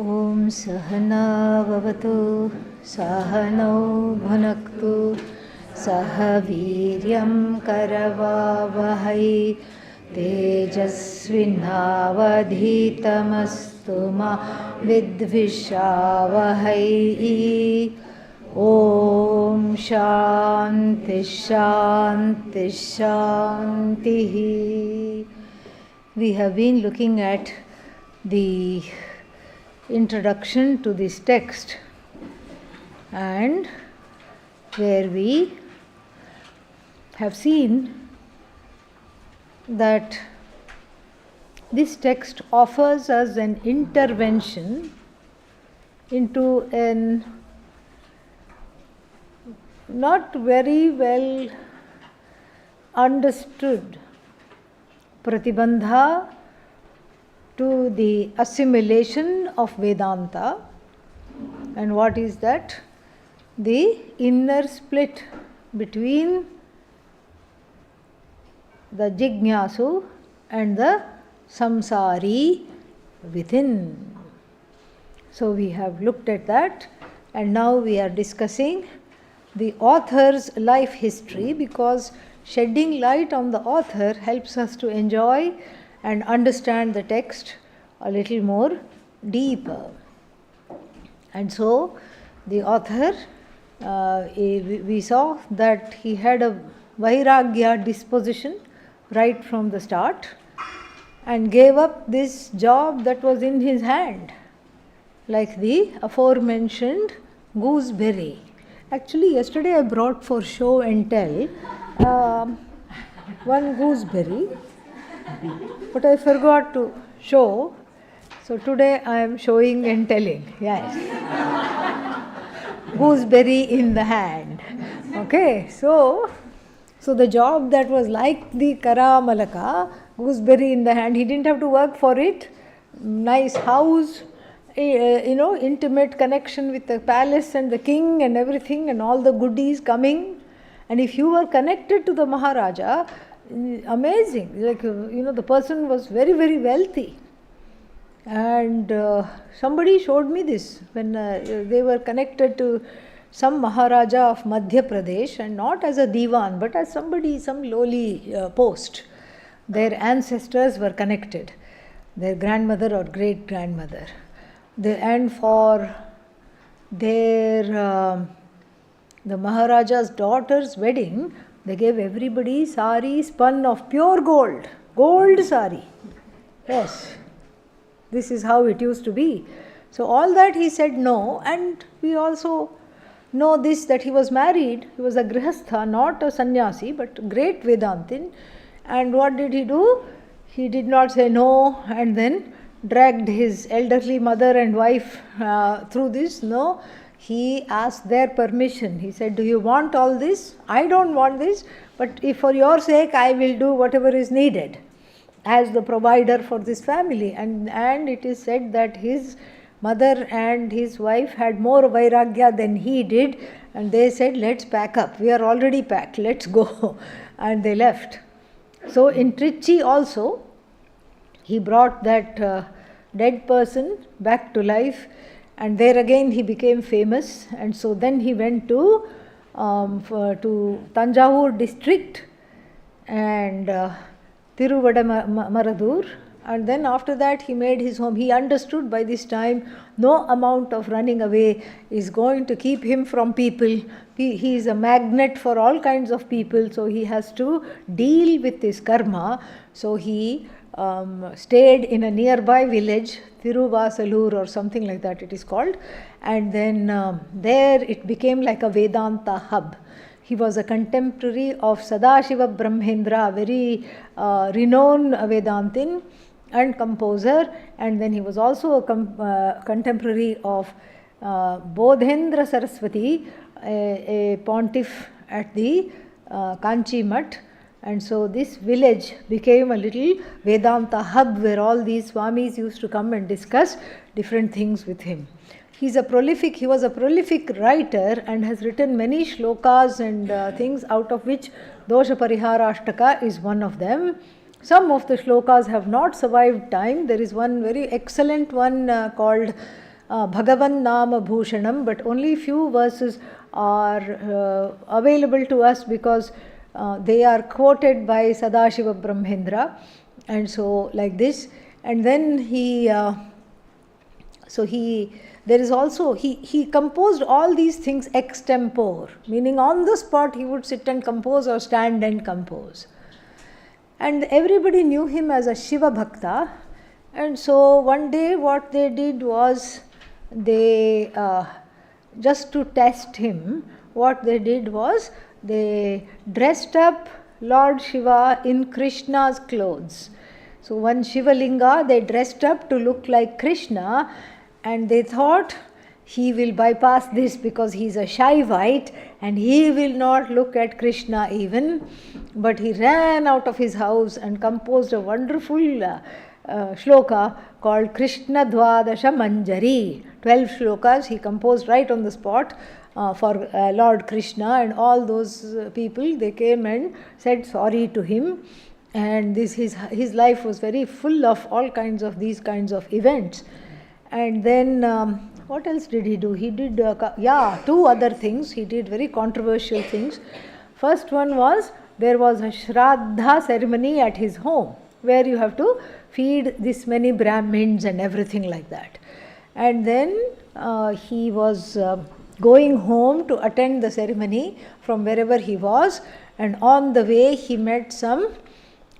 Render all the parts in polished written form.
Om Sahana Bhavatu Sahanau Bhunaktu Sahaviryam Karavavahai Tejasvinavadhitamastu ma vidvishavahai. Om Shanti Shanti Shanti. We have been looking at the introduction to this text, and where we have seen that this text offers us an intervention into an not very well understood pratibandha to the assimilation of Vedanta. And what is that? The inner split between the jignasu and the samsari within. So we have looked at that, and now we are discussing the author's life history, because shedding light on the author helps us to enjoy and understand the text a little more deeper. And so the author, we saw that he had a vairagya disposition right from the start and gave up this job that was in his hand, like the aforementioned gooseberry. Actually, yesterday I brought for show and tell one gooseberry, but I forgot to show. So today I am showing and telling. Yes. Gooseberry in the hand. Okay. So the job that was like the Kara Malaka, gooseberry in the hand, he didn't have to work for it. Nice house, intimate connection with the palace and the king and everything, and all the goodies coming. And if you were connected to the Maharaja, amazing. Like, the person was very, very wealthy. And somebody showed me this when they were connected to some Maharaja of Madhya Pradesh, and not as a divan, but as somebody, some lowly post. Their ancestors were connected, their grandmother or great grandmother. And for their the Maharaja's daughter's wedding, they gave everybody sari spun of pure gold sari. Yes, this is how it used to be. So all that he said no, and we also know this, that he was married, he was a grihastha, not a sannyasi, but great Vedantin. And what did he do? He did not say no and then dragged his elderly mother and wife through this. No, he asked their permission. He said, do you want all this? I don't want this, but if for your sake I will do whatever is needed as the provider for this family. And it is said that his mother and his wife had more vairagya than he did, and they said, let's pack up. We are already packed, let's go. And they left. So in Trichy also, he brought that dead person back to life, and there again he became famous. And so then he went to Tanjavur district and Tiruvadamaradur, and then after that he made his home. He understood by this time no amount of running away is going to keep him from people. He is a magnet for all kinds of people, so he has to deal with his karma. So he stayed in a nearby village, Thiruvasalur or something like that it is called, and then there it became like a Vedanta hub. He was a contemporary of Sadashiva Brahmendra, a very renowned Vedantin and composer, and then he was also a contemporary of Bodhendra Saraswati, a pontiff at the Kanchi Mutt. And so this village became a little Vedanta hub where all these Swamis used to come and discuss different things with him. He was a prolific writer and has written many shlokas and things, out of which Doshapariharashtakam is one of them. Some of the shlokas have not survived time. There is one very excellent one called Bhagavan Nama Bhushanam, but only few verses are available to us because they are quoted by Sadashiva Brahmendra, and so like this. And then there is also, he composed all these things extempore, meaning on the spot he would sit and compose or stand and compose. And everybody knew him as a Shiva Bhakta. And so one day what they did was, they just to test him, what they did was they dressed up Lord Shiva in Krishna's clothes. So one Shiva Linga they dressed up to look like Krishna, and they thought he will bypass this because he is a Shaivite and he will not look at Krishna even. But he ran out of his house and composed a wonderful shloka called Krishna Dwadasha Manjari. 12 shlokas he composed right on the spot for Lord Krishna, and all those people, they came and said sorry to him. And this his life was very full of all kinds of these kinds of events. And then what else did he do? He did 2 other things. He did very controversial things. First one was, there was a Shraddha ceremony at his home where you have to feed this many Brahmins and everything like that. And then he was going home to attend the ceremony from wherever he was, and on the way he met some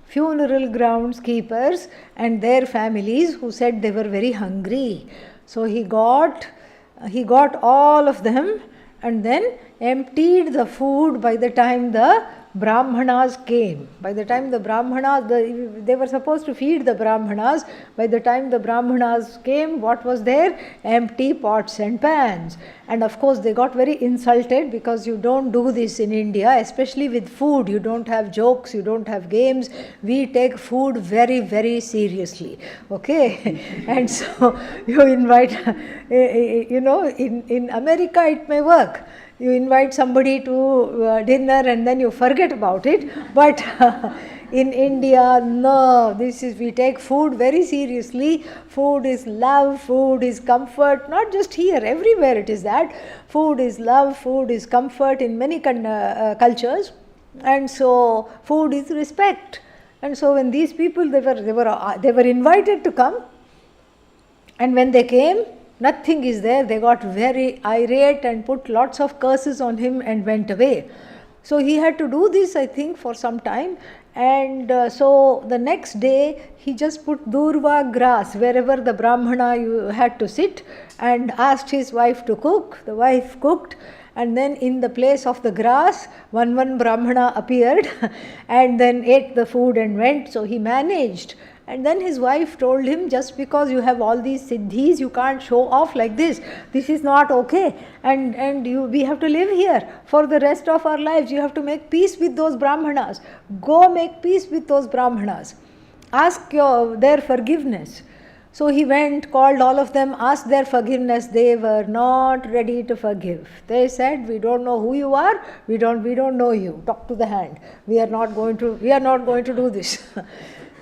funeral grounds keepers and their families who said they were very hungry. So he got all of them and then emptied the food by the time the Brahmanas came. By the time the Brahmanas, they were supposed to feed the Brahmanas. By the time the Brahmanas came, what was there? Empty pots and pans. And of course they got very insulted, because you don't do this in India, especially with food. You don't have jokes, you don't have games. We take food very, very seriously. Okay? And so you invite, in America it may work. You invite somebody to dinner and then you forget about it. But in India, no, we take food very seriously. Food is love, food is comfort, not just here, everywhere it is that. Food is love, food is comfort in many cultures. And so food is respect. And so when these people, they were invited to come, and when they came, nothing is there. They got very irate and put lots of curses on him and went away. So he had to do this, I think, for some time. And so the next day he just put durva grass wherever the Brahmana had to sit, and asked his wife to cook. The wife cooked, and then in the place of the grass, one Brahmana appeared and then ate the food and went. So he managed. And then his wife told him, just because you have all these siddhis, you can't show off like this. This is not okay. And we have to live here for the rest of our lives. You have to make peace with those Brahmanas. Go make peace with those Brahmanas. Ask their forgiveness. So he went, called all of them, asked their forgiveness. They were not ready to forgive. They said, we don't know who you are. We don't know you. Talk to the hand. We are not going to do this.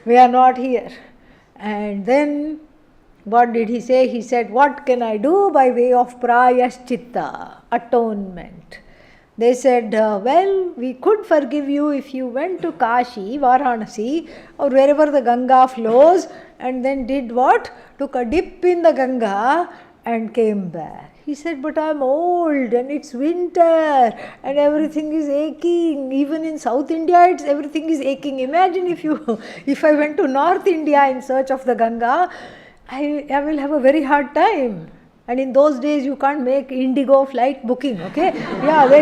We are not here. And then what did he say? He said, what can I do by way of prayaschitta, atonement? They said, well, we could forgive you if you went to Kashi, Varanasi, or wherever the Ganga flows, and then did what? Took a dip in the Ganga and came back. He said, but I am old and it's winter and everything is aching. Even in South India, everything is aching. Imagine if I went to North India in search of the Ganga, I will have a very hard time. And in those days, you can't make Indigo flight booking, okay? Yeah,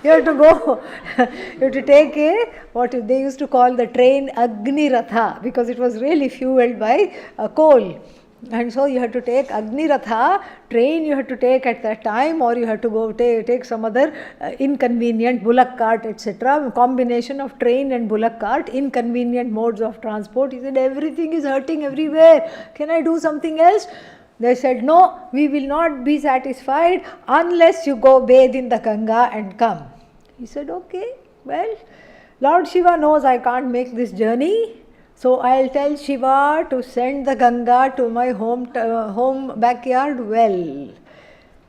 you have to go, you have to take what they used to call the train Agni Ratha, because it was really fueled by coal. And so you had to take Agni Ratha train, you had to take at that time, or you had to go take some other inconvenient bullock cart, etc. Combination of train and bullock cart, inconvenient modes of transport. He said, everything is hurting everywhere. Can I do something else? They said, no, we will not be satisfied unless you go bathe in the Ganga and come. He said, okay, well, Lord Shiva knows I can't make this journey. So I'll tell Shiva to send the Ganga to my home backyard well.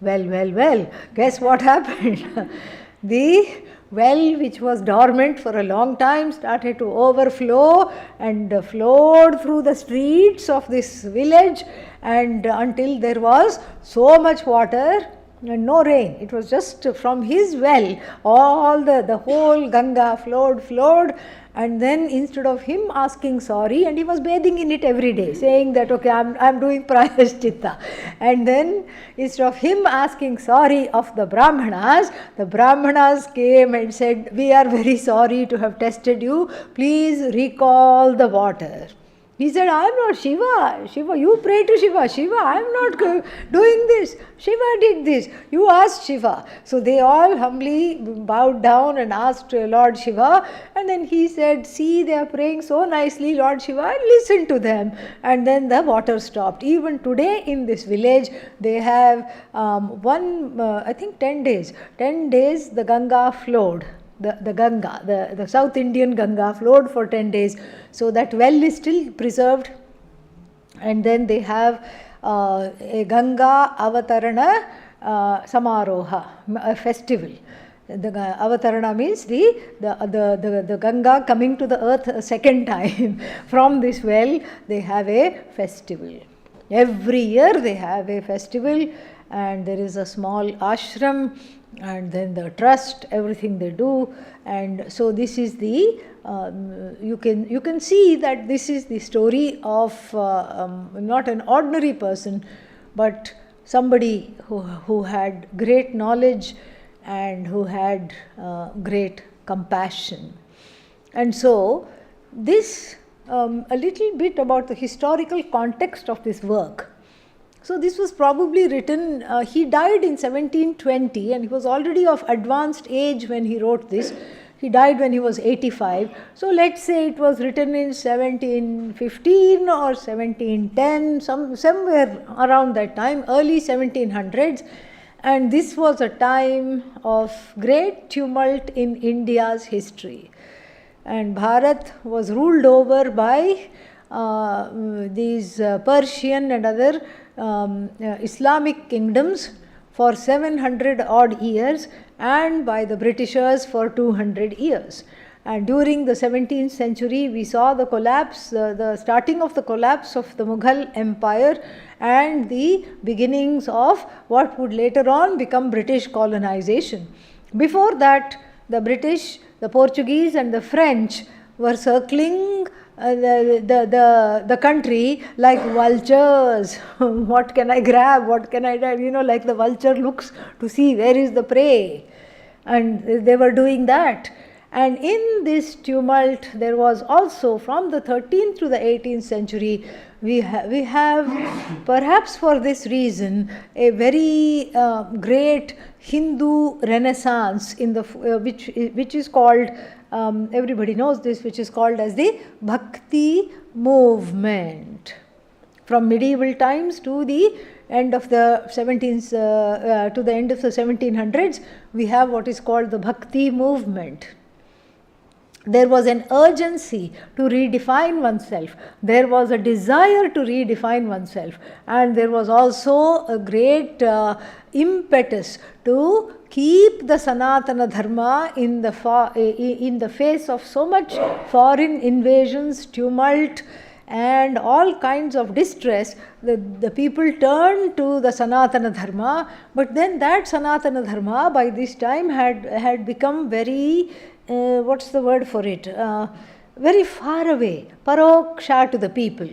Well. Guess what happened? The well, which was dormant for a long time, started to overflow and flowed through the streets of this village, and until there was so much water and no rain. It was just from his well, all the whole Ganga flowed, and then instead of him asking sorry, and he was bathing in it every day, saying that okay, I'm doing prayashchitta, and then instead of him asking sorry of the Brahmanas came and said, we are very sorry to have tested you, please recall the water. He said, I am not Shiva. Shiva, you pray to Shiva. Shiva, I am not doing this. Shiva did this. You asked Shiva. So they all humbly bowed down and asked Lord Shiva. And then he said, see, they are praying so nicely, Lord Shiva, listen to them. And then the water stopped. Even today in this village, they have I think 10 days. 10 days the Ganga flowed. The Ganga, the South Indian Ganga flowed for 10 days. So that well is still preserved. And then they have a Ganga Avatarana Samaroha, a festival. The Avatarana means the Ganga coming to the earth a second time. From this well, they have a festival. Every year they have a festival, and there is a small ashram, and then the trust, everything they do. And so this is the you can see that this is the story of not an ordinary person, but somebody who had great knowledge and who had great compassion. And so this a little bit about the historical context of this work. So this was probably written, he died in 1720, and he was already of advanced age when he wrote this. He died when he was 85. So let's say it was written in 1715 or 1710, somewhere around that time, early 1700s. And this was a time of great tumult in India's history. And Bharat was ruled over by these Persian and other Islamic kingdoms for 700 odd years, and by the Britishers for 200 years. And during the 17th century, we saw the collapse, the starting of the collapse of the Mughal Empire and the beginnings of what would later on become British colonization. Before that, the British, the Portuguese and the French were circling the country like vultures. What can I grab? What can I do? Like the vulture looks to see where is the prey. And they were doing that. And in this tumult, there was also from the 13th to the 18th century, we have perhaps for this reason a very great Hindu renaissance in the which is called everybody knows this, which is called as the Bhakti movement. From medieval times to the end of the 17th to the end of the 1700s, we have what is called the Bhakti movement. There was an urgency to redefine oneself. There was a desire to redefine oneself. And there was also a great impetus to keep the Sanatana Dharma in the face of so much foreign invasions, tumult, and all kinds of distress. The people turned to the Sanatana Dharma, but then that Sanatana Dharma by this time had become very what's the word for it? Very far away, paroksha to the people.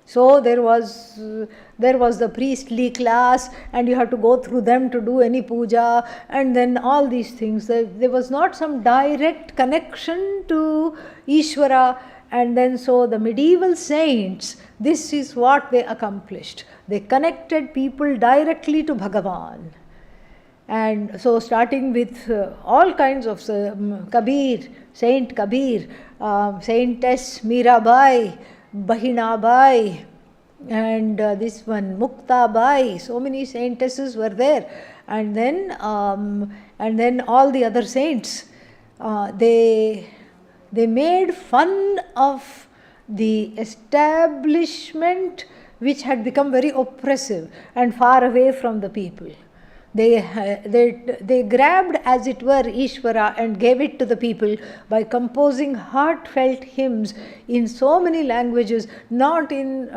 So there was the priestly class, and you have to go through them to do any puja, and then all these things. There was not some direct connection to Ishvara, and then so the medieval saints, this is what they accomplished. They connected people directly to Bhagavan. And so starting with all kinds of Kabir, Saint Kabir, Saintess Mirabai, Bahinabai, and this one Muktabai, so many saintesses were there. And then all the other saints, they made fun of the establishment which had become very oppressive and far away from the people. They grabbed, as it were, Ishvara and gave it to the people by composing heartfelt hymns in so many languages, not in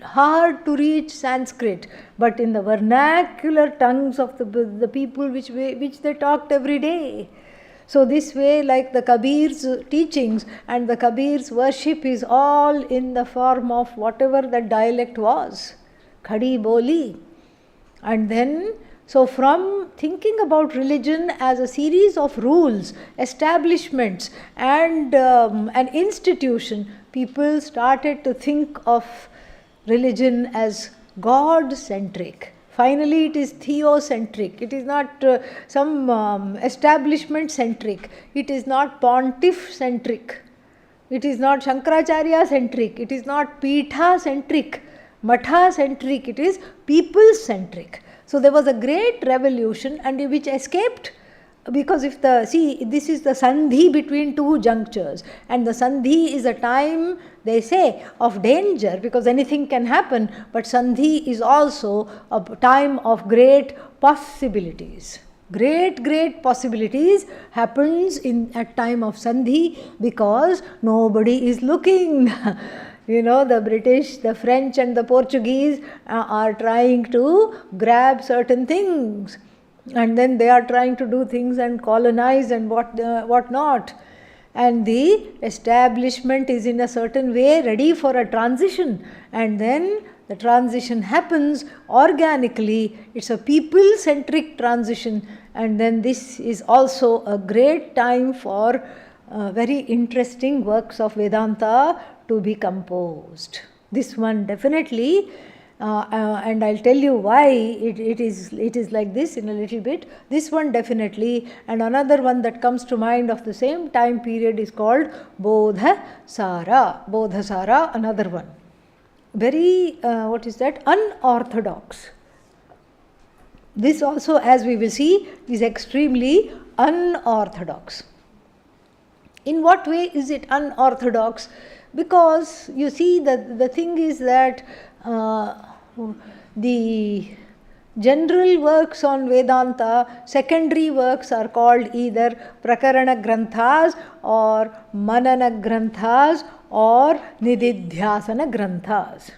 hard to reach Sanskrit, but in the vernacular tongues of the people which they talked every day. So this way, like the Kabir's teachings and the Kabir's worship is all in the form of whatever the dialect was, Khadi Boli. And then, so from thinking about religion as a series of rules, establishments and an institution, people started to think of religion as God-centric. Finally, it is theocentric. It is not some establishment-centric. It is not pontiff-centric. It is not Shankaracharya-centric. It is not Pitha-centric, Matha-centric. It is people-centric. So there was a great revolution, and which escaped, because if this is the sandhi between two junctures, and the sandhi is a time, they say, of danger, because anything can happen, but sandhi is also a time of great possibilities. Great possibilities happens at time of sandhi, because nobody is looking. The British, the French and the Portuguese are trying to grab certain things, and then they are trying to do things and colonize and what not. And the establishment is in a certain way ready for a transition, and then the transition happens organically. It's a people-centric transition, and then this is also a great time for very interesting works of Vedanta to be composed. This one definitely, and I'll tell you why it is like this in a little bit. This one definitely, and another one that comes to mind of the same time period is called Bodhasara. Bodhasara, another one. Very, unorthodox. This also, as we will see, is extremely unorthodox. In what way is it unorthodox? Because you see, the thing is that the general works on Vedanta, secondary works, are called either Prakarana Granthas or Manana Granthas or Nididhyasana Granthas.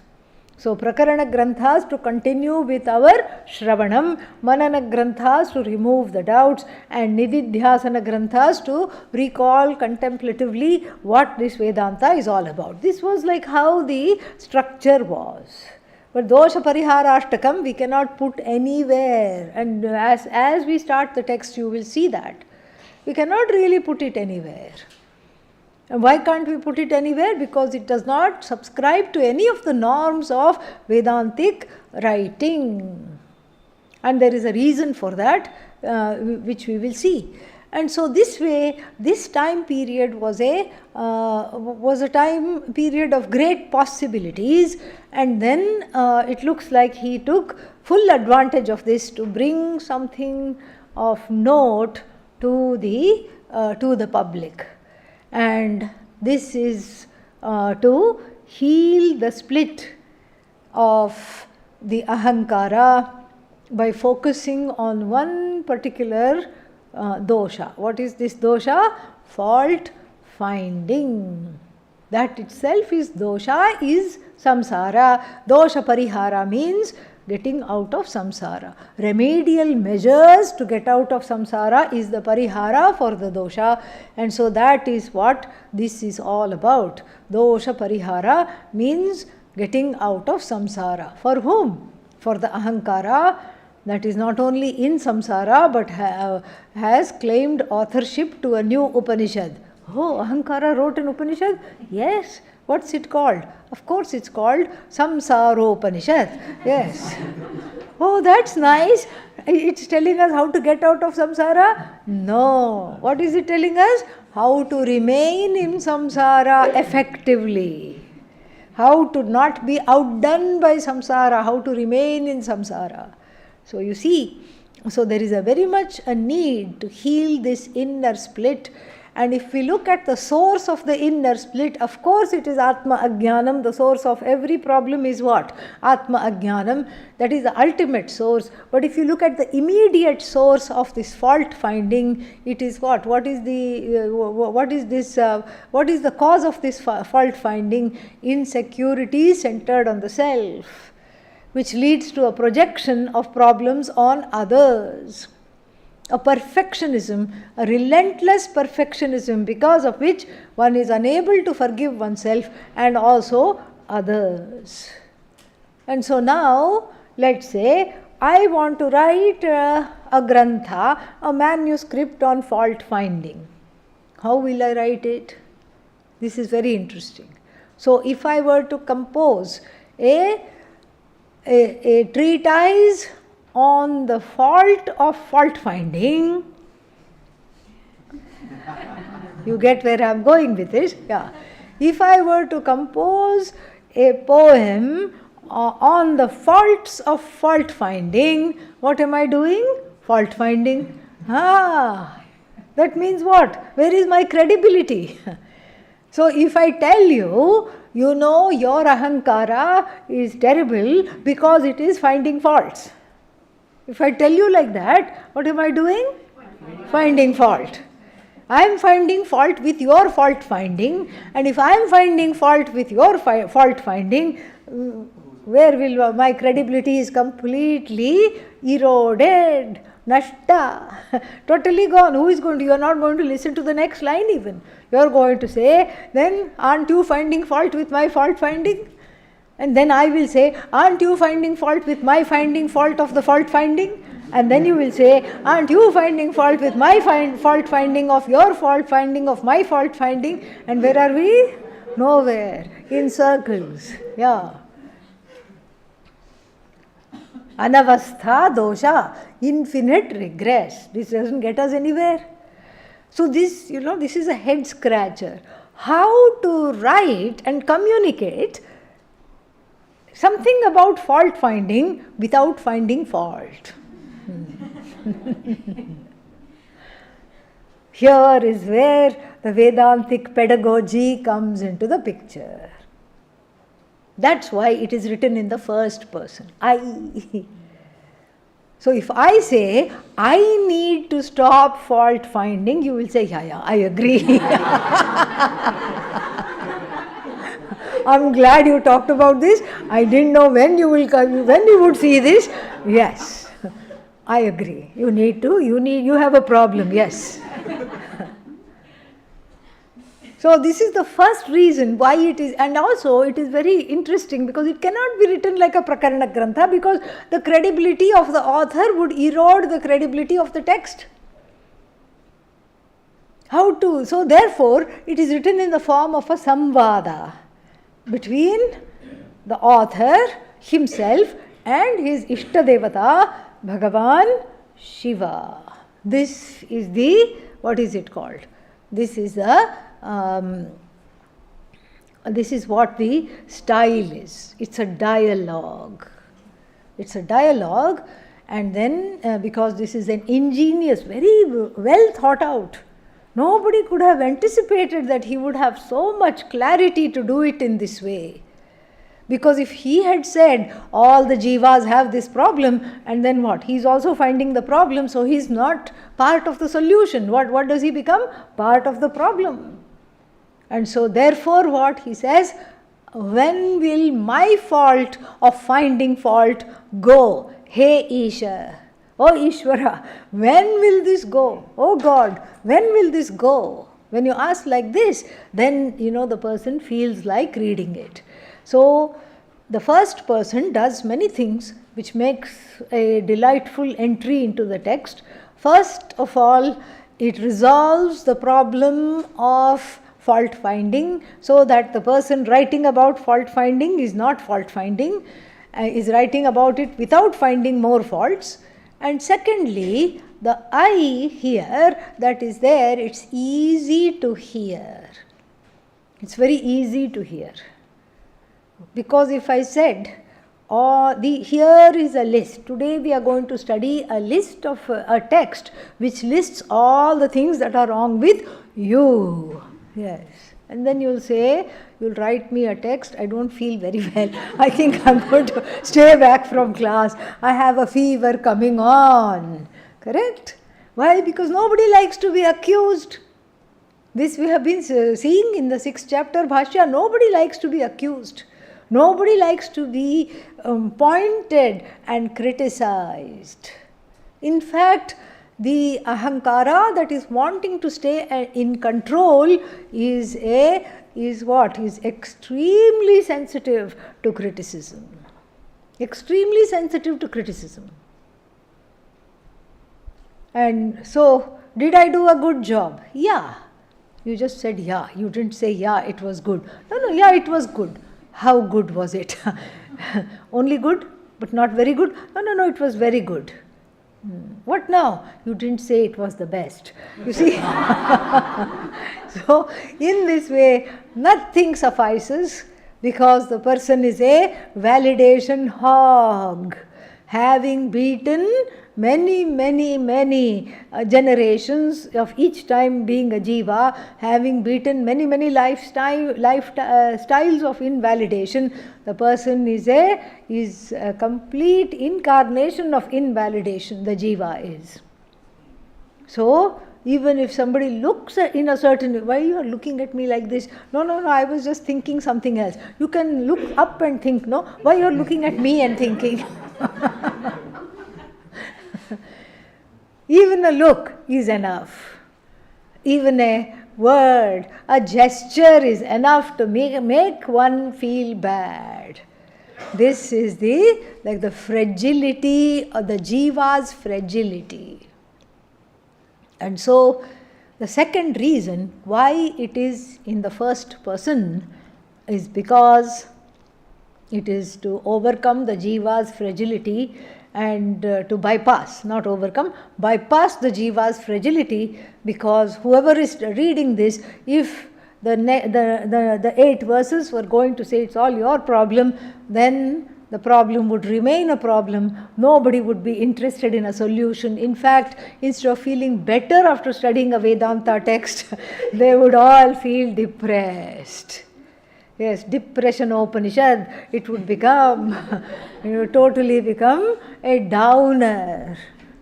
So Prakarana Granthas to continue with our Shravanam, Manana Granthas to remove the doubts, and Nididhyasana Granthas to recall contemplatively what this Vedanta is all about. This was like how the structure was. But Doshapariharashtakam we cannot put anywhere, and as we start the text you will see that. We cannot really put it anywhere. And why can't we put it anywhere? Because it does not subscribe to any of the norms of Vedantic writing. And there is a reason for that, which we will see. And so this way, this time period was a time period of great possibilities, and then it looks like he took full advantage of this to bring something of note to the public. And this is to heal the split of the ahankara by focusing on one particular dosha. What is this dosha? Fault finding. That itself is dosha, is samsara. Doshaparihara means getting out of samsara. Remedial measures to get out of samsara is the parihara for the dosha, and so that is what this is all about. Dosha parihara means getting out of samsara. For whom? For the ahankara that is not only in samsara but has claimed authorship to a new Upanishad. Oh, ahankara wrote an Upanishad? Yes. What's it called? Of course it's called Samsaropanishad. Yes. Oh, that's nice. It's telling us how to get out of samsara? No. What is it telling us? How to remain in samsara effectively. How to not be outdone by samsara. How to remain in samsara. So you see, so there is a very much a need to heal this inner split, And if we look at the source of the inner split, of course it is Atma Ajnanam. The source of every problem is what? Atma Ajnanam. That is the ultimate source. But if you look at the immediate source of this fault finding, it is what? What is the cause of this fault finding? Insecurity centered on the self, which leads to a projection of problems on others. A perfectionism, a relentless perfectionism, because of which one is unable to forgive oneself and also others. And so now, let's say, I want to write a grantha, a manuscript on fault finding. How will I write it? This is very interesting. So if I were to compose a treatise on the fault of fault finding, you get where I am going with this? Yeah. If I were to compose a poem on the faults of fault finding, what am I doing? Fault finding. That means what? Where is my credibility? So if I tell you, your ahankara is terrible because it is finding faults. If I tell you like that, what am I doing? Finding fault. I am finding fault with your fault finding, and if I am finding fault with your fault finding, where will my credibility is completely eroded, nashta, totally gone. Who is going to? You are not going to listen to the next line even. You are going to say, then aren't you finding fault with my fault finding? And then I will say, aren't you finding fault with my finding fault of the fault finding? And then you will say, aren't you finding fault with my fault finding of your fault finding of my fault finding? And where are we? Nowhere. In circles. Yeah. Anavastha dosha, infinite regress. This doesn't get us anywhere. So this, this is a head scratcher. How to write and communicate something about fault finding without finding fault. Here is where the Vedantic pedagogy comes into the picture. That's why it is written in the first person, I. So if I say, I need to stop fault finding, you will say, yeah, I agree. I'm glad you talked about this. I didn't know when you would see this. Yes, I agree. You have a problem, yes. So this is the first reason why it is, and also it is very interesting because it cannot be written like a prakarana grantha, because the credibility of the author would erode the credibility of the text. So therefore, it is written in the form of a samvada between the author himself and his Ishtadevata, Bhagavan Shiva. This is what is it called? This is what the style is. It's a dialogue. And then because this is an ingenious, very well thought out, nobody could have anticipated that he would have so much clarity to do it in this way. Because if he had said, all the jivas have this problem, and then what? He's also finding the problem, so he's not part of the solution. What does he become? Part of the problem. And so therefore what he says, when will my fault of finding fault go? Hey Isha, oh Ishvara, when will this go? Oh God, when will this go? When you ask like this, then the person feels like reading it. So the first person does many things which makes a delightful entry into the text. First of all, it resolves the problem of fault finding, so that the person writing about fault finding is not fault finding, is writing about it without finding more faults. And secondly, the I here that is there, it's easy to hear. It's very easy to hear. Because if I said, Here is a list. Today we are going to study a list of a text which lists all the things that are wrong with you. Yes. And then you'll write me a text. I don't feel very well. I think I'm going to stay back from class. I have a fever coming on. Correct? Why? Because nobody likes to be accused. This we have been seeing in the 6th chapter Bhashya. Nobody likes to be accused. Nobody likes to be pointed and criticized. In fact, the ahankara that is wanting to stay in control is extremely sensitive to criticism. Extremely sensitive to criticism. And so, did I do a good job? Yeah. You just said yeah. You didn't say yeah, it was good. No, yeah, it was good. How good was it? Only good, but not very good? No, it was very good. What now? You didn't say it was the best. You see? So, in this way, nothing suffices because the person is a validation hog, having beaten many generations of each time being a jiva, having beaten many styles of invalidation. The person is a complete incarnation of invalidation, the jiva is. So, even if somebody looks in a certain way, why you are looking at me like this? No, I was just thinking something else. You can look up and think, no? Why you are looking at me and thinking? Even a look is enough. Even a word, a gesture is enough to make one feel bad. This is the fragility or the jiva's fragility. And so, the second reason why it is in the first person is because it is to overcome the jiva's fragility and to bypass the jiva's fragility, because whoever is reading this, if the 8 verses were going to say it's all your problem, then the problem would remain a problem. Nobody would be interested in a solution. In fact, instead of feeling better after studying a Vedanta text, they would all feel depressed. Yes, depression Upanishad, it would totally become a downer.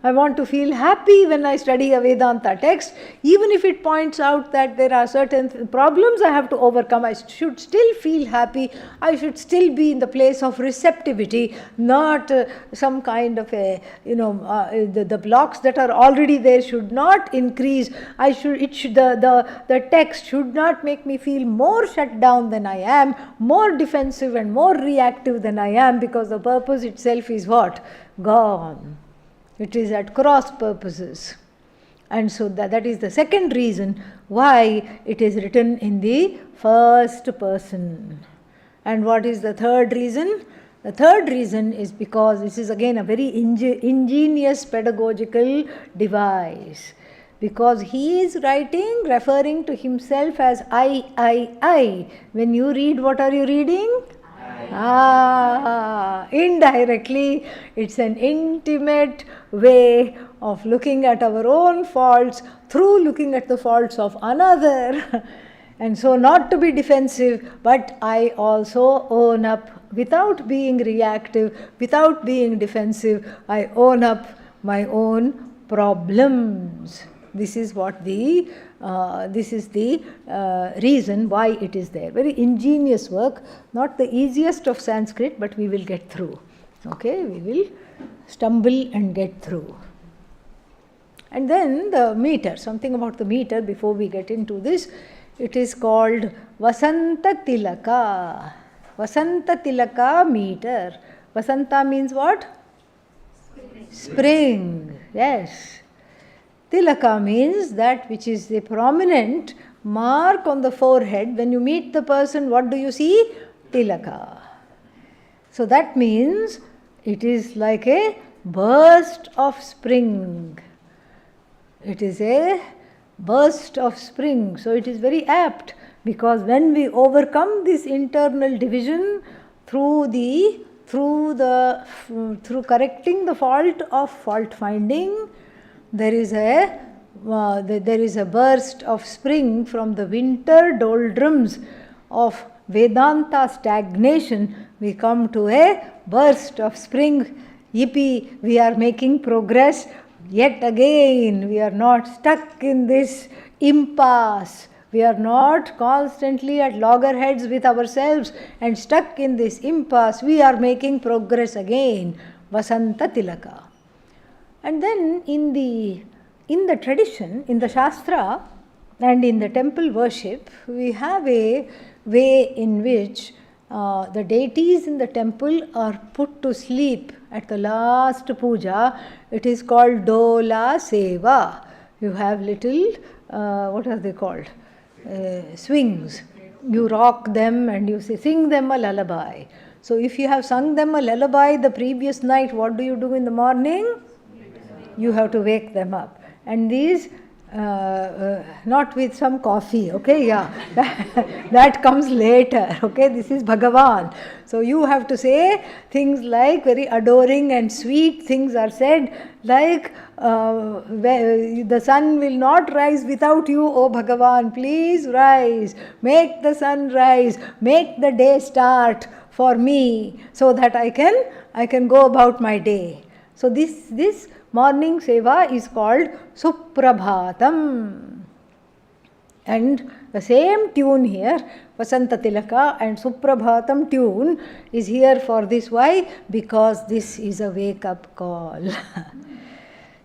I want to feel happy when I study a Vedanta text, even if it points out that there are certain problems I have to overcome. I should still feel happy. I should still be in the place of receptivity, not some kind of the blocks that are already there should not increase. The text should not make me feel more shut down than I am, more defensive and more reactive than I am, because the purpose itself is what? Gone. It is at cross purposes. And so that is the second reason why it is written in the first person. And what is the third reason? The third reason is because this is again a very ingenious pedagogical device. Because he is referring to himself as I. When you read, what are you reading? Indirectly, it's an intimate way of looking at our own faults through looking at the faults of another. And so, not to be defensive, but I also own up without being reactive, without being defensive. I own up my own problems. This is the reason why it is there. Very ingenious work, not the easiest of Sanskrit, but we will get through. Okay, we will stumble and get through. And then the meter, something about the meter before we get into this. It is called Vasanta Tilaka. Vasanta Tilaka meter. Vasanta means what? Spring. Yes. Tilaka means that which is the prominent mark on the forehead. When you meet the person, what do you see? Tilaka. So that means it is like a burst of spring. It is a burst of spring. So it is very apt, because when we overcome this internal division through the through correcting the fault of fault finding, there is a burst of spring from the winter doldrums of Vedanta stagnation. We come to a burst of spring. Yippee, we are making progress. Yet again, we are not stuck in this impasse. We are not constantly at loggerheads with ourselves and stuck in this impasse. We are making progress again. Vasanta Tilaka. And then in the tradition, in the Shastra and in the temple worship, we have a way in which the deities in the temple are put to sleep at the last puja. It is called Dola Seva. You have little, what are they called? Swings. You rock them and you sing them a lullaby. So if you have sung them a lullaby the previous night, what do you do in the morning? You have to wake them up. And these, not with some coffee, okay, yeah, that comes later, okay, this is Bhagavan. So you have to say things like, very adoring and sweet things are said, like, the sun will not rise without you, O Bhagavan, please rise, make the sun rise, make the day start for me, so that I can go about my day. So this morning seva is called Suprabhatam. And the same tune here, Vasanta Tilaka and Suprabhatam tune is here for this. Why? Because this is a wake-up call.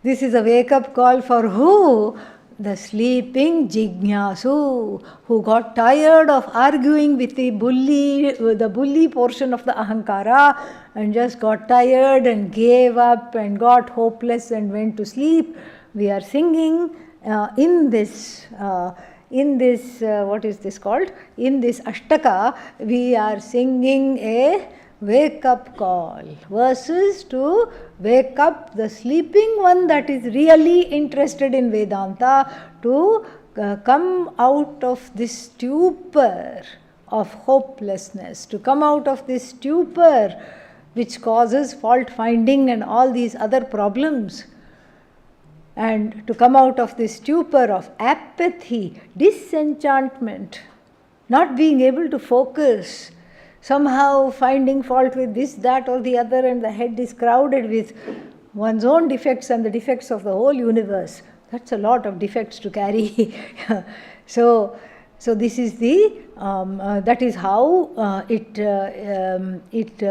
This is a wake-up call for who? The sleeping Jignasu, who got tired of arguing with the bully portion of the Ahankara, and just got tired and gave up and got hopeless and went to sleep. We are singing in this what is this called? In this Ashtaka, we are singing a wake-up call, verses to wake up the sleeping one that is really interested in Vedanta to come out of this stupor of hopelessness, to come out of this stupor which causes fault finding and all these other problems, and to come out of this stupor of apathy, disenchantment, not being able to focus, somehow finding fault with this, that or the other, and the head is crowded with one's own defects and the defects of the whole universe. That's a lot of defects to carry. So this is that is how it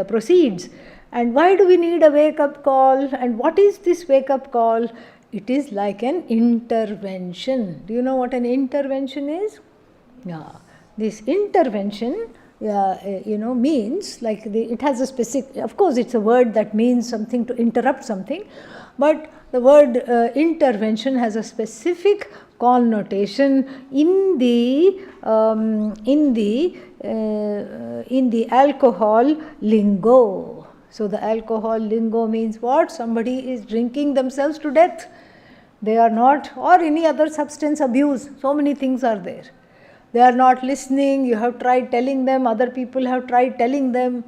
proceeds. And why do we need a wake-up call? And what is this wake-up call? It is like an intervention. Do you know what an intervention is? Yeah. This intervention, means like it has a specific, of course it's a word that means something to interrupt something, but the word intervention has a specific connotation in the alcohol lingo. So the alcohol lingo means what? Somebody is drinking themselves to death. They are not, or any other substance abuse. So many things are there. They are not listening. You have tried telling them, other people have tried telling them,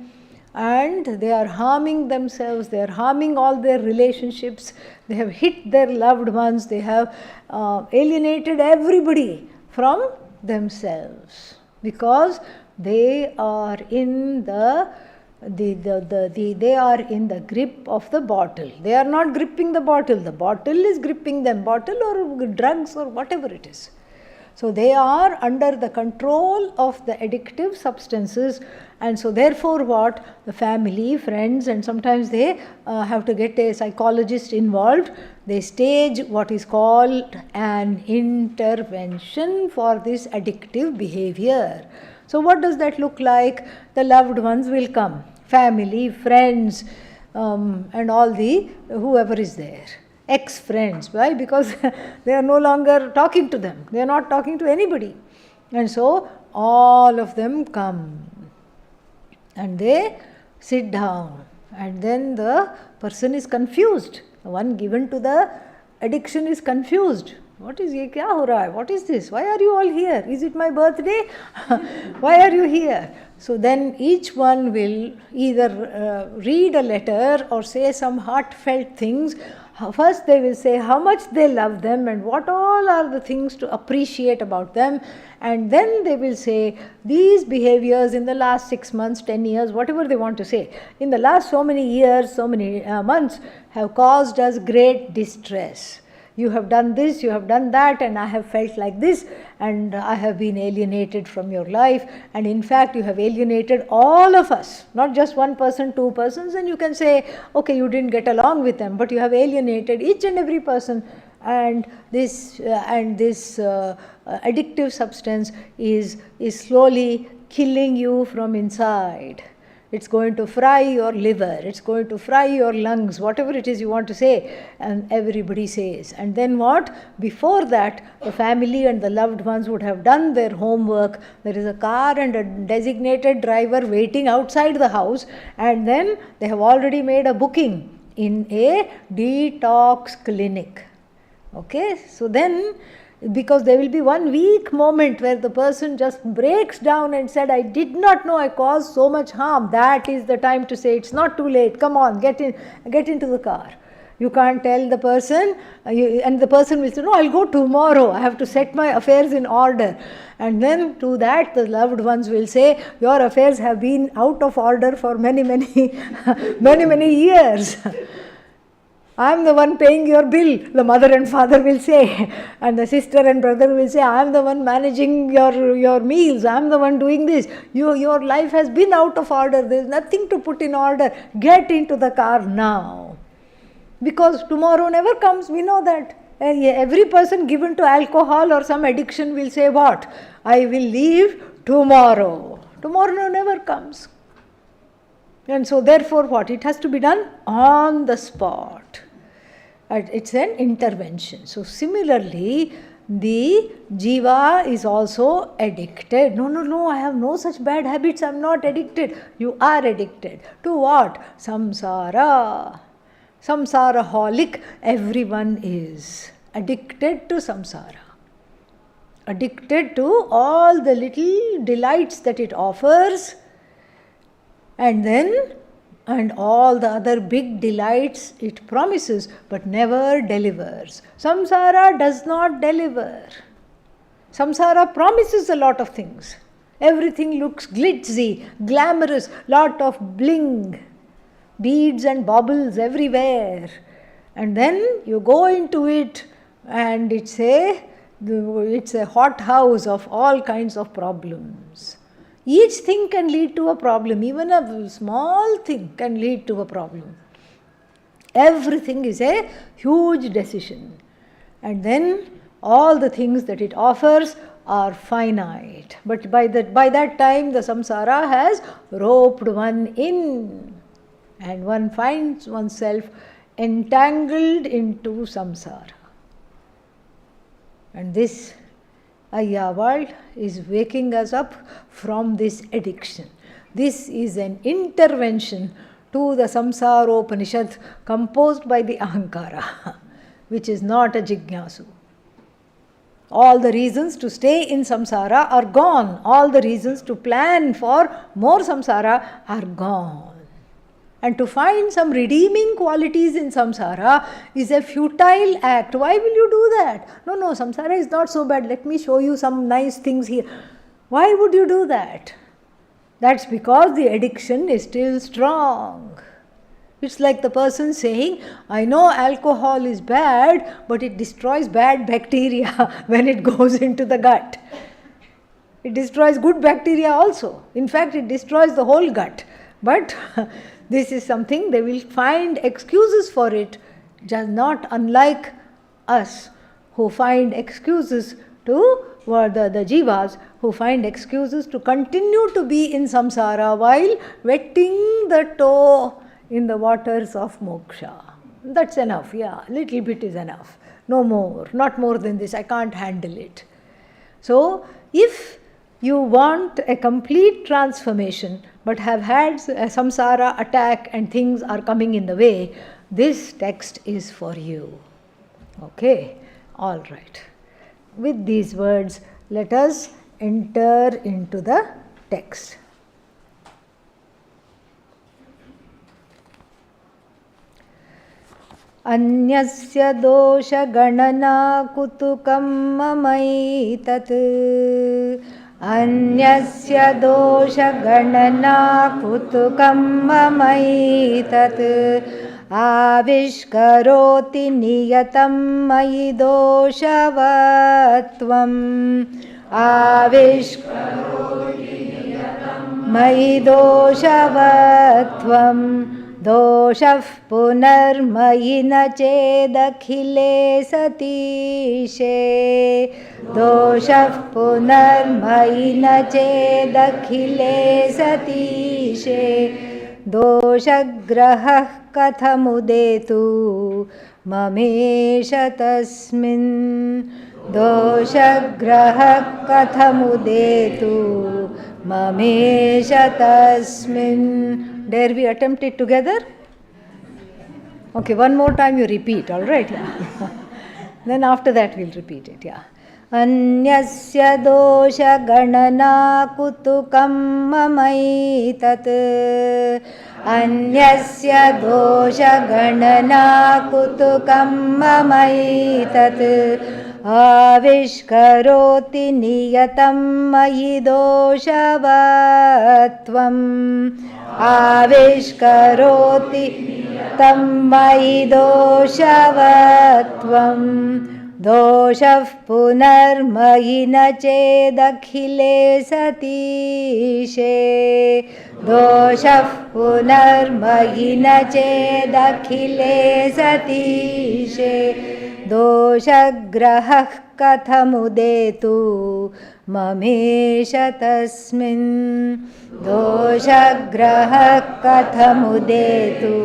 and they are harming themselves. They are harming all their relationships. They have hit their loved ones. They have alienated everybody from themselves because they are in they are in the grip of the bottle. They are not gripping the bottle. The bottle is gripping them, bottle or drugs or whatever it is. So they are under the control of the addictive substances, and so therefore what? The family, friends, and sometimes they have to get a psychologist involved. They stage what is called an intervention for this addictive behavior. So what does that look like? The loved ones will come, family, friends, and all the whoever is there. Ex-friends. Why? Because they are no longer talking to them. They are not talking to anybody. And so all of them come and they sit down, and then the person is confused. The one given to the addiction is confused. What is ye? Kya ho raha hai? What is this? Why are you all here? Is it my birthday? Why are you here? So then each one will either read a letter or say some heartfelt things. First they will say how much they love them and what all are the things to appreciate about them, and then they will say these behaviors in the last 6 months, 10 years, whatever they want to say, in the last so many years, so many months have caused us great distress. You have done this, you have done that, and I have felt like this, and I have been alienated from your life, and in fact you have alienated all of us, not just one person, two persons, and you can say, okay, you didn't get along with them, but you have alienated each and every person, and this addictive substance is slowly killing you from inside. It's going to fry your liver, it's going to fry your lungs, whatever it is you want to say, and everybody says. And then what? Before that, the family and the loved ones would have done their homework. There is a car and a designated driver waiting outside the house, and then they have already made a booking in a detox clinic. Okay, so then, because there will be 1 week moment where the person just breaks down and said, I did not know I caused so much harm. That is the time to say, it's not too late, come on, get into the car. You can't tell the person, and the person will say, no, I'll go tomorrow, I have to set my affairs in order. And then to that the loved ones will say, your affairs have been out of order for many many years. I am the one paying your bill, the mother and father will say, and the sister and brother will say, I am the one managing your meals, I am the one doing this. Your life has been out of order, there is nothing to put in order. Get into the car now. Because tomorrow never comes, we know that. Every person given to alcohol or some addiction will say what? I will leave tomorrow. Tomorrow never comes. And so therefore what? It has to be done on the spot. It's an intervention. So similarly, the jiva is also addicted. No, I have no such bad habits, I am not addicted. You are addicted. To what? Samsara. Samsaraholic, everyone is addicted to samsara. Addicted to all the little delights that it offers, and all the other big delights it promises but never delivers. Samsara does not deliver. Samsara promises a lot of things. Everything looks glitzy, glamorous, lot of bling, beads and baubles everywhere. And then you go into it and it's a hot house of all kinds of problems. Each thing can lead to a problem, even a small thing can lead to a problem. Everything is a huge decision. And then all the things that it offers are finite. But by that time the samsara has roped one in, and one finds oneself entangled into samsara. And this Ayya world is waking us up from this addiction. This is an intervention to the Samsaropanishad composed by the Ahankara, which is not a Jignasu. All the reasons to stay in samsara are gone. All the reasons to plan for more samsara are gone. And to find some redeeming qualities in samsara is a futile act. Why will you do that? No, samsara is not so bad. Let me show you some nice things here. Why would you do that? That's because the addiction is still strong. It's like the person saying, I know alcohol is bad, but it destroys bad bacteria when it goes into the gut. It destroys good bacteria also. In fact, it destroys the whole gut. But this is something, they will find excuses for it, just not unlike us who find excuses to, the jivas who find excuses to continue to be in samsara while wetting the toe in the waters of moksha. That's enough, little bit is enough. No more, not more than this, I can't handle it. So, if you want a complete transformation but have had a samsara attack and things are coming in the way, this text is for you. Okay, all right. with these words, let us enter into the text. Anyasya dosha ganana kutukam mamaitat. Anyasya dosha ganana kutukam mamaitat. Avishkaroti niyatam mayi doshavatvam. Avishkaroti niyatam mayi doshavatvam. Doshah punarmayi na chedakhile satishe. Doshah punarmayi na chedakhile satishe. Doshagrahah kathamudetu mamesha tasmin. Doshagrahah kathamudetu mamesha tasmin. Dare we attempt it together? Okay, one more time you repeat, all right? Yeah. Then after that we'll repeat it, yeah. Anyasya dosha ganana kutukam mamaitat. Anyasya dosha ganana kutukam mamaitat. Avishkaroti niyatam mayi doshavatvam. Avishkaroti tam mayi doshavatvam. Doshah punarmayi na chedakhile satishe. Doshah punarmayi na chedakhile satishe. Doshagrahah kathamudetu mamesha tasmin. Doshagrahah kathamudetu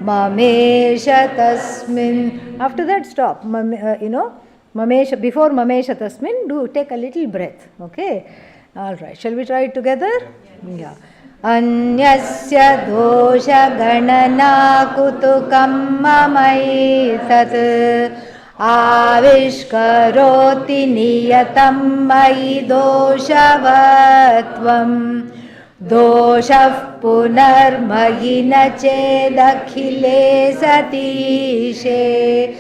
mamesha tasmin. After that stop. Mamesha, before mamesha tasmin, do take a little breath. Okay? Alright. Shall we try it together? Yeah. Anyasya dosha ganana kutukam mamaitat. Avishkaroti niyatam mayi doshavatvam. Doshah punarmayi na chedakhile satishe.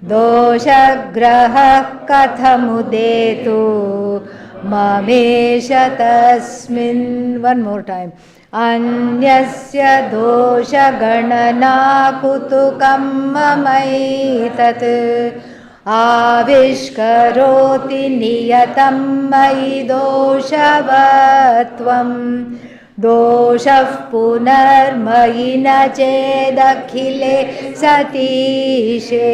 Doshagrahah kathamudetu mamesha tasmin. One more time. Anyasya dosha ganana kutukam mamaitat. Avishkaroti niyatam mayi doshavatvam. Doshah punarmayi na chedakhile satishe.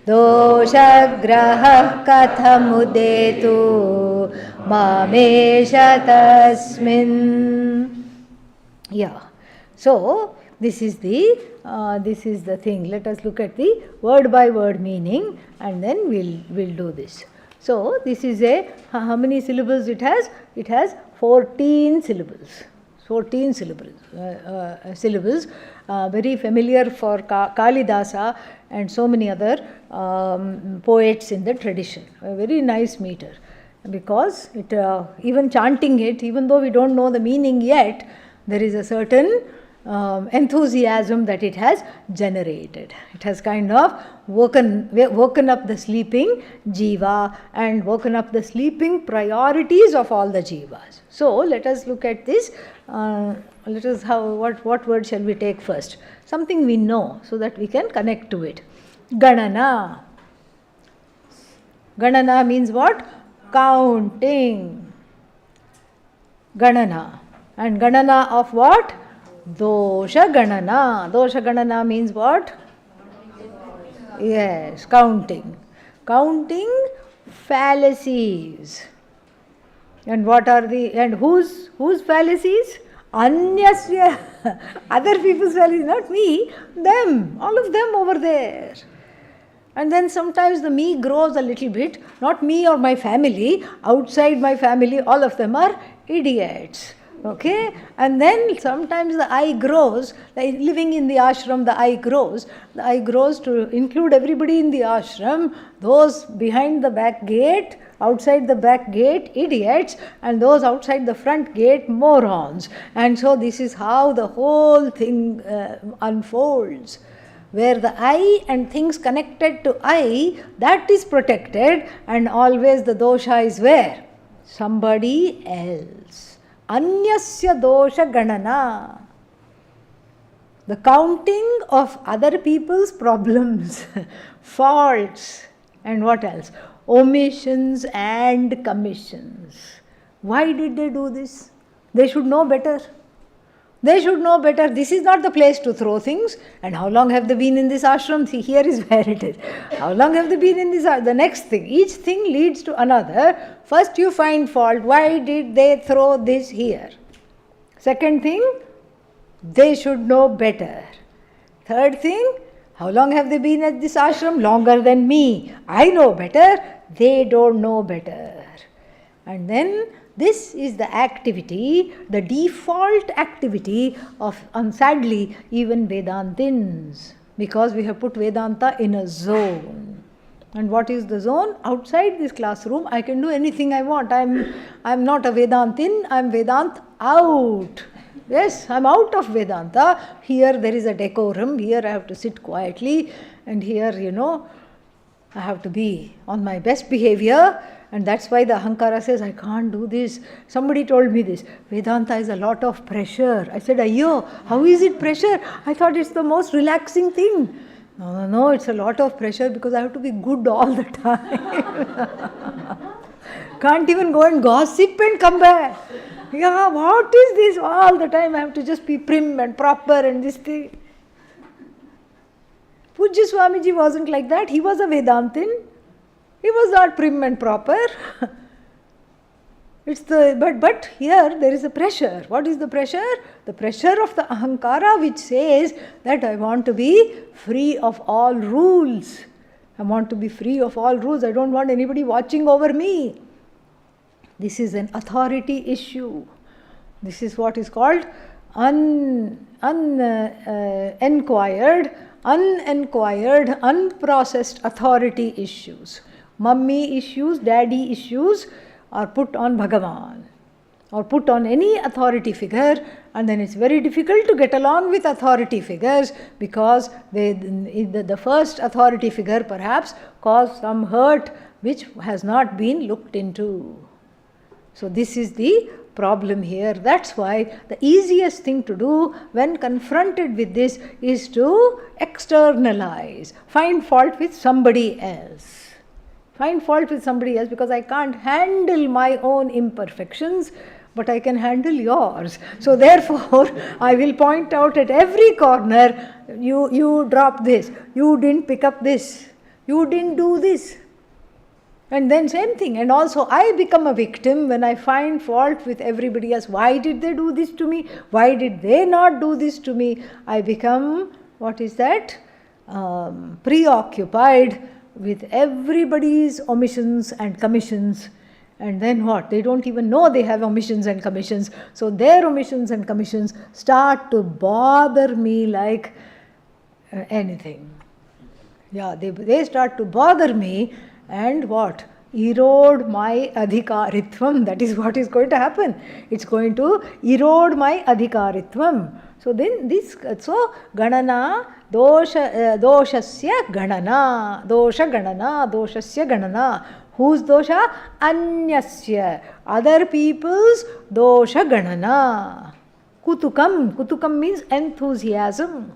Doshagrahah kathamudetu mamesha tasmin. Yeah. So this is the thing. Let us look at the word by word meaning, and then we'll do this. So this is how many syllables it has? It has 14 syllables. 14 syllables, very familiar for Kalidasa and so many other poets in the tradition. A very nice meter, because it even chanting it, even though we don't know the meaning yet, there is a certain enthusiasm that it has generated. It has kind of woken up the sleeping jiva and woken up the sleeping priorities of all the jivas. So let us look at this. What word shall we take first? Something we know so that we can connect to it. Ganana. Ganana means what? Counting. Ganana. And ganana of what? Dosha ganana. Dosha ganana means what? Yes, counting. Counting fallacies. And what are whose fallacies? Anyasya. Other people's fallacies, not me, them, all of them over there. And then sometimes the me grows a little bit, not me or my family, outside my family, all of them are idiots. Okay, and then sometimes the eye grows, like living in the ashram, the eye grows. The eye grows to include everybody in the ashram, those behind the back gate, outside the back gate, idiots, and those outside the front gate, morons. And so this is how the whole thing unfolds. Where the I and things connected to I, that is protected, and always the dosha is where? Somebody else. Anyasya dosha ganana. The counting of other people's problems, faults, and what else? Omissions and commissions. Why did they do this? They should know better. They should know better. This is not the place to throw things. And how long have they been in this ashram? See, here is where it is. How long have they been in this ashram? The next thing. Each thing leads to another. First you find fault. Why did they throw this here? Second thing, they should know better. Third thing, how long have they been at this ashram? Longer than me. I know better. They don't know better. And then this is the activity, the default activity of, sadly, even Vedantins, because we have put Vedanta in a zone. And what is the zone? Outside this classroom, I can do anything I want. I'm not a Vedantin, I'm Vedant out. Yes, I'm out of Vedanta. Here there is a decorum, here I have to sit quietly, and here, I have to be on my best behavior. And that's why the Ahankara says, I can't do this. Somebody told me this. Vedanta is a lot of pressure. I said, Ayyo, how is it pressure? I thought it's the most relaxing thing. No, it's a lot of pressure because I have to be good all the time. Can't even go and gossip and come back. Yeah, what is this? All the time I have to just be prim and proper and this thing. Pujya Swamiji wasn't like that. He was a Vedantin. He was not prim and proper. But here there is a pressure. What is the pressure? The pressure of the Ahankara, which says that I want to be free of all rules. I want to be free of all rules. I don't want anybody watching over me. This is an authority issue. This is what is called unenquired, unprocessed authority issues. Mummy issues, daddy issues are put on Bhagavan or put on any authority figure, and then it's very difficult to get along with authority figures because the first authority figure perhaps caused some hurt which has not been looked into. So this is the problem here. That's why the easiest thing to do when confronted with this is to externalize, find fault with somebody else. Find fault with somebody else because I can't handle my own imperfections, but I can handle yours. So therefore, I will point out at every corner, you dropped this, you didn't pick up this, you didn't do this. And then same thing. And also I become a victim when I find fault with everybody else. Why did they do this to me? Why did they not do this to me? I become, preoccupied with everybody's omissions and commissions. And then what? They don't even know they have omissions and commissions. So their omissions and commissions start to bother me like anything. Yeah, they start to bother me and what? Erode my adhikaritvam. That is what is going to happen. It's going to erode my adhikaritvam. So then ganana, doshasya ganana, doshasya ganana. Whose dosha? Anyasya. Other people's dosha ganana. Kutukam means enthusiasm.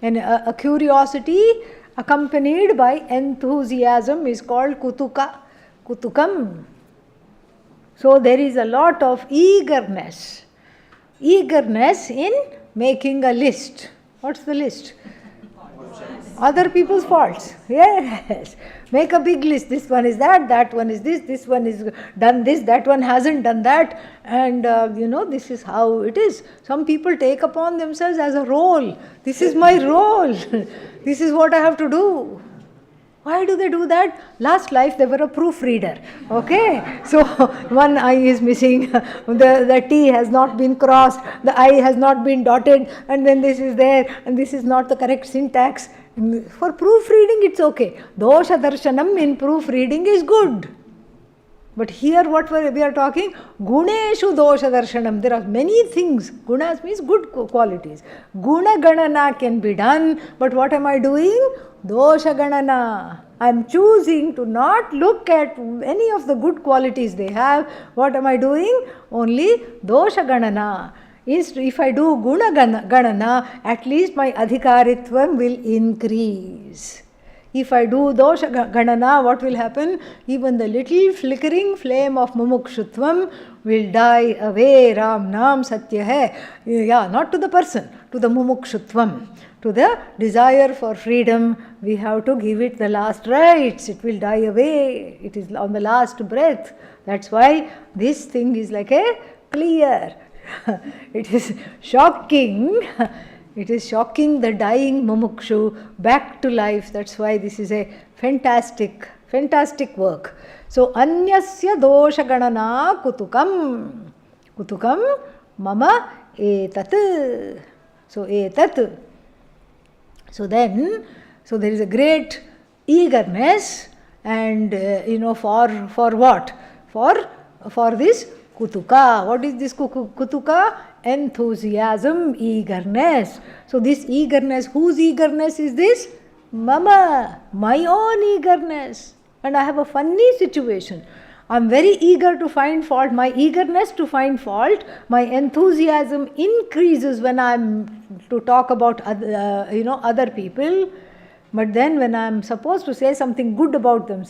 And a curiosity accompanied by enthusiasm is called kutukam. So there is a lot of eagerness in making a list. What's the list? Other people's faults. Yes. Make a big list. This one is that one is this one is done this, that one hasn't done that. And this is how it is. Some people take upon themselves as a role. This is my role. This is what I have to do. Why do they do that? Last life they were a proofreader. Okay? So one I is missing, the T has not been crossed, the I has not been dotted, and then this is there, and this is not the correct syntax. For proofreading it's okay. Dosha darshanam in proofreading is good. But here what we are talking, guneshu dosha darshanam. There are many things. Gunas means good qualities. Guna ganana can be done, but what am I doing? Dosha ganana. I am choosing to not look at any of the good qualities they have. What am I doing? Only dosha ganana. If I do guna ganana, at least my adhikaritvam will increase. If I do dosha ganana, what will happen? Even the little flickering flame of mumukshutvam will die away. Ram Naam Satya hai. Yeah, not to the person, to the mumukshutvam, to the desire for freedom. We have to give it the last rites. It will die away. It is on the last breath. That's why this thing is like a clear. It is shocking. It is shocking the dying mumukshu back to life. That's why this is a fantastic work. So, anyasya dosha ganana kutukam. Kutukam mama etat. So, etat. So then, so there is a great eagerness and, for what? For this kutuka. What is this kutuka? Enthusiasm, eagerness. So this eagerness, whose eagerness is this? Mama, my own eagerness. And I have a funny situation. I am very eager to find fault. My eagerness to find fault, my enthusiasm increases when I am to talk about other people. But then when I am supposed to say something good about them,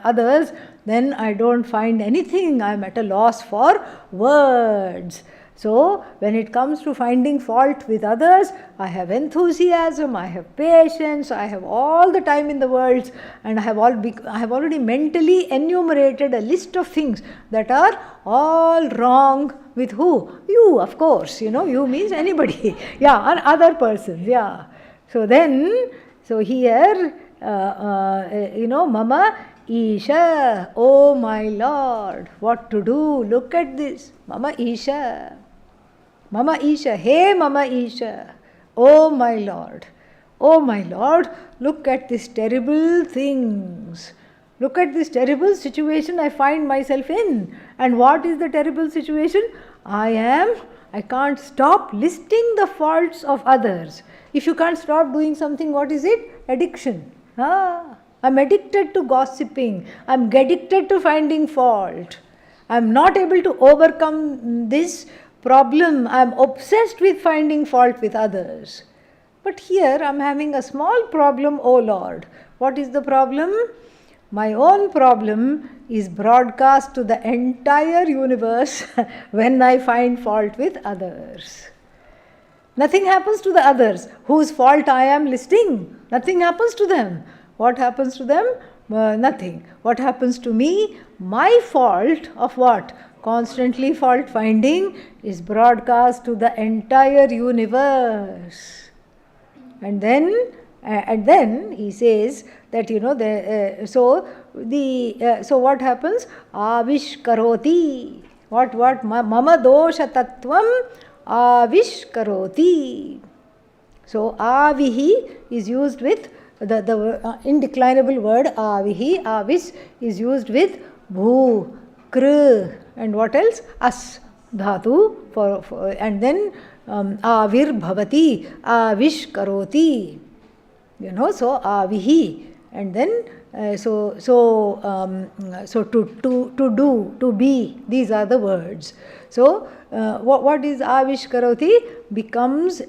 others, then I don't find anything. I am at a loss for words. So, when it comes to finding fault with others, I have enthusiasm, I have patience, I have all the time in the world, and I have already mentally enumerated a list of things that are all wrong with who? You, of course. You means anybody. Yeah, and other persons. Yeah. So then, so here, Mama Isha, oh my Lord, what to do? Look at this. Mama Isha. Mama Isha, hey Mama Isha, oh my Lord, look at these terrible things. Look at this terrible situation I find myself in. And what is the terrible situation? I can't stop listing the faults of others. If you can't stop doing something, what is it? Addiction. I'm addicted to gossiping. I'm addicted to finding fault. I'm not able to overcome this problem. I'm obsessed with finding fault with others. But here I'm having a small problem, oh Lord. What is the problem? My own problem is broadcast to the entire universe when I find fault with others. Nothing happens to the others whose fault I am listing. Nothing happens to them. What happens to them? Nothing. What happens to me? My fault of what? Constantly fault finding is broadcast to the entire universe. And then he says that so what happens? Avishkaroti. What? Mama dosha tattvam avishkaroti. So avihi is used with the indeclinable word avihi. Avis is used with bhu, kr, and what else? As dhatu for and then avir bhavati, avish karoti. So avihi, and then so to do, to be. These are the words. So what is avish karoti? Becomes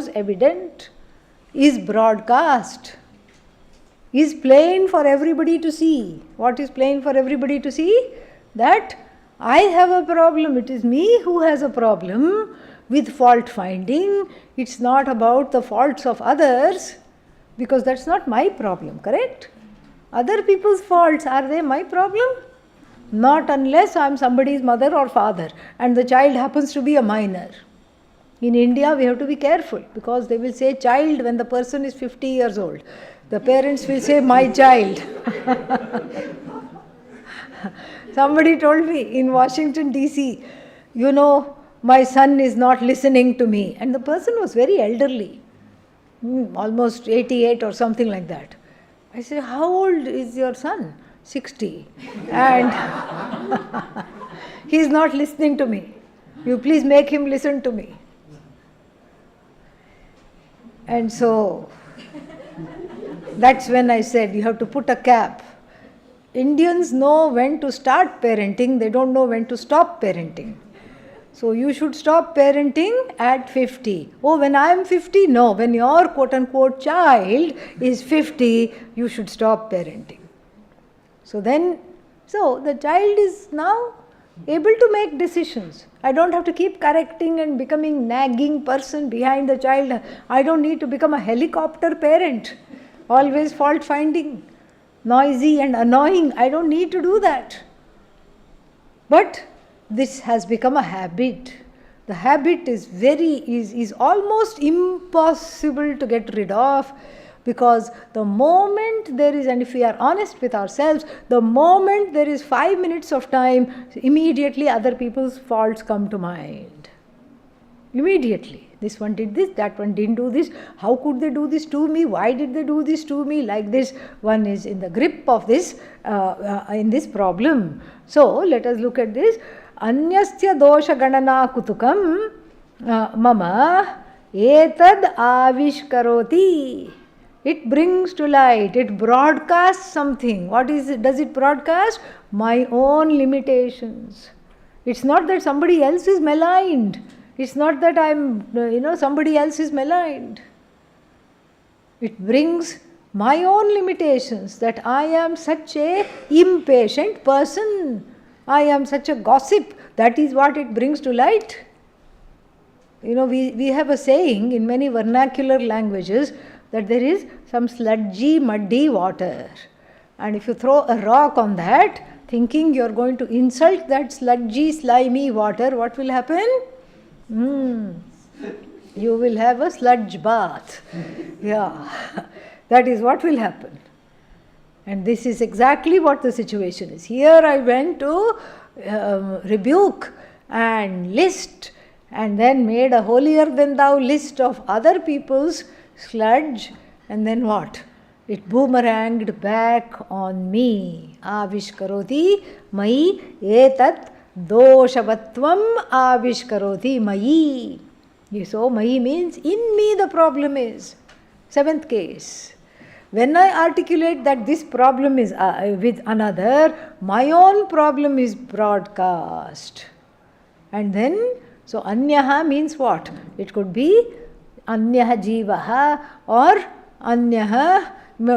evident, is broadcast, is plain for everybody to see. What is plain for everybody to see? That I have a problem. It is me who has a problem with fault finding. It's not about the faults of others, because that's not my problem, correct? Other people's faults, are they my problem? Not unless I am somebody's mother or father and the child happens to be a minor. In India, we have to be careful because they will say child when the person is 50 years old. The parents will say, my child. Somebody told me in Washington, D.C., my son is not listening to me. And the person was very elderly, almost 88 or something like that. I said, how old is your son? 60. And he is not listening to me. You please make him listen to me. And so, that's when I said, you have to put a cap. Indians know when to start parenting, they don't know when to stop parenting. So you should stop parenting at 50. Oh, when I am 50? No, when your quote-unquote child is 50, you should stop parenting. So the child is now able to make decisions. I don't have to keep correcting and becoming nagging person behind the child. I don't need to become a helicopter parent, always fault finding, noisy and annoying. I don't need to do that. But this has become a habit. The habit is almost impossible to get rid of, because the moment there is, and if we are honest with ourselves, the moment there is 5 minutes of time, immediately other people's faults come to mind. Immediately. This one did this, that one didn't do this. How could they do this to me? Why did they do this to me? Like this, one is in the grip of this, in this problem. So, let us look at this. Anyasya dosha ganana kutukam mama etad avishkaroti. It brings to light, it broadcasts something. What is it? Does it broadcast? My own limitations. It's not that somebody else is maligned. It's not that somebody else is maligned. It brings my own limitations, that I am such a impatient person. I am such a gossip. That is what it brings to light. We have a saying in many vernacular languages that there is some sludgy, muddy water. And if you throw a rock on that, thinking you are going to insult that sludgy, slimy water, what will happen? You will have a sludge bath. Yeah, that is what will happen. And this is exactly what the situation is. Here I went to rebuke and list, and then made a holier than thou list of other people's sludge, and then what? It boomeranged back on me. Avishkaroti mai etat doshavatvam avishkaroti mai. So mai means in me the problem is. Seventh case. When I articulate that this problem is with another, my own problem is broadcast. And then, so anyaha means what? It could be anyaha jivaha, or anyaha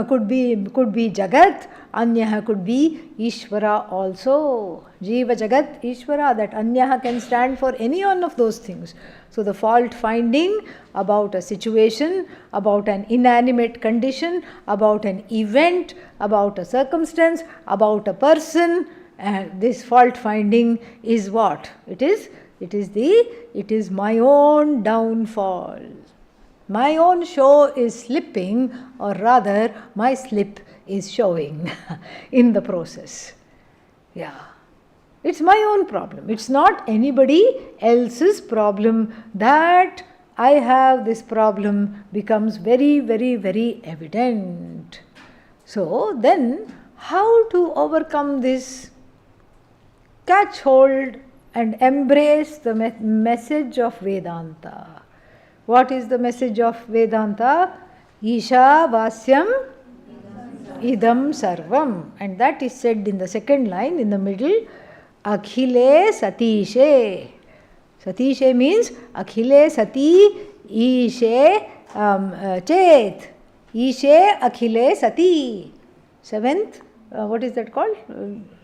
could be jagat, anyaha could be Ishvara also. Jiva, jagat, Ishvara, that anyaha can stand for any one of those things. So the fault finding about a situation, about an inanimate condition, about an event, about a circumstance, about a person, this fault finding is what? It is my own downfall. My own show is slipping, or rather my slip is showing in the process. Yeah. It's my own problem. It's not anybody else's problem. That I have this problem becomes very, very, very evident. So then, how to overcome this? Catch hold and embrace the message of Vedanta. What is the message of Vedanta? Isha Vasyam Idam Sarvam. And that is said in the second line, in the middle. Akhile Satishe. Satishe means Akhile Sati Ishe Chet. Ishe Akhile Sati. Seventh, what is that called?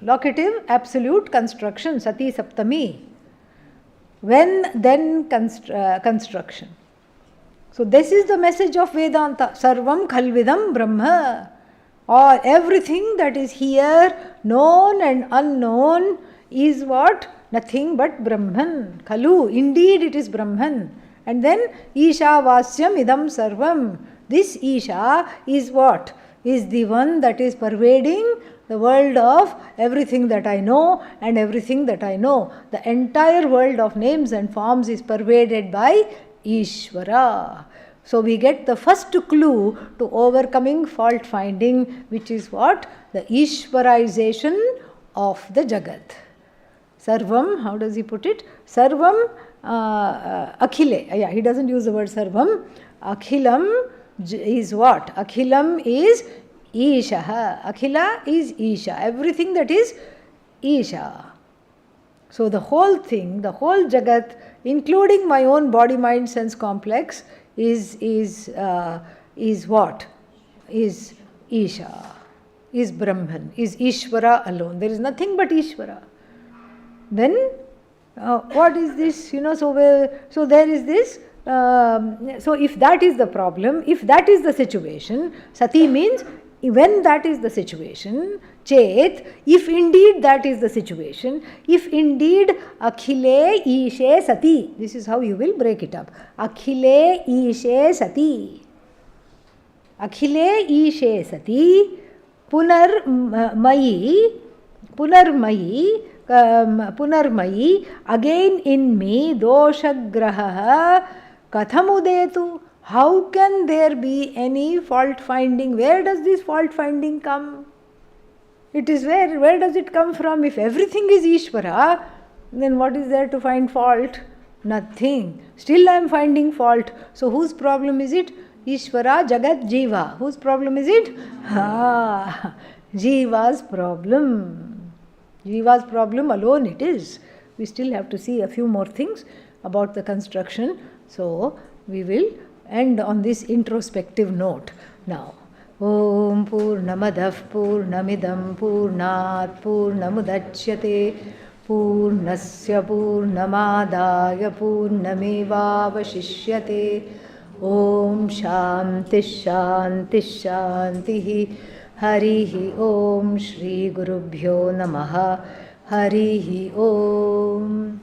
Locative absolute construction, Sati Saptami. When, then construction. So this is the message of Vedanta. Sarvam Khalvidam Brahma. Or everything that is here, known and unknown, is what? Nothing but Brahman. Khalu. Indeed it is Brahman. And then Isha Vasyam Idam Sarvam. This Isha is what? Is the one that is pervading the world of everything that I know and everything that I know. The entire world of names and forms is pervaded by Ishvara. So we get the first clue to overcoming fault finding, which is what? The Ishvarization of the Jagat. Sarvam, how does he put it? Sarvam Akhile. Yeah, he doesn't use the word Sarvam. Akhilam is what? Akhilam is Isha. Akhila is Isha. Everything that is Isha. So the whole thing, the whole Jagat, including my own body, mind, sense complex, is what? Is Isha. Is Brahman. Is Ishvara alone. There is nothing but Ishvara. Then what is this? So there is this. So if that is the problem, if that is the situation, sati means when that is the situation, chet, if indeed that is the situation, if indeed akhile ishe sati, this is how you will break it up. Akhile ishe sati. Akhile ishe sati, punarmayi, again in me, doshagraha, kathamudetu. How can there be any fault finding? Where does this fault finding come? It is where does it come from? If everything is Ishvara, then what is there to find fault? Nothing. Still I am finding fault. So whose problem is it? Ishvara, Jagat, Jiva. Whose problem is it? Jiva's problem. Jiva's problem alone it is. We still have to see a few more things about the construction. So we will end on this introspective note now. Om Purnamadav Purnamidam Purnat Purnamudachyate Purnasya Purnamadaya Purnamevavashishyate. Om Shanti Shanti Shanti. Harihi Om Shri Gurubhyo Namaha. Harihi Om.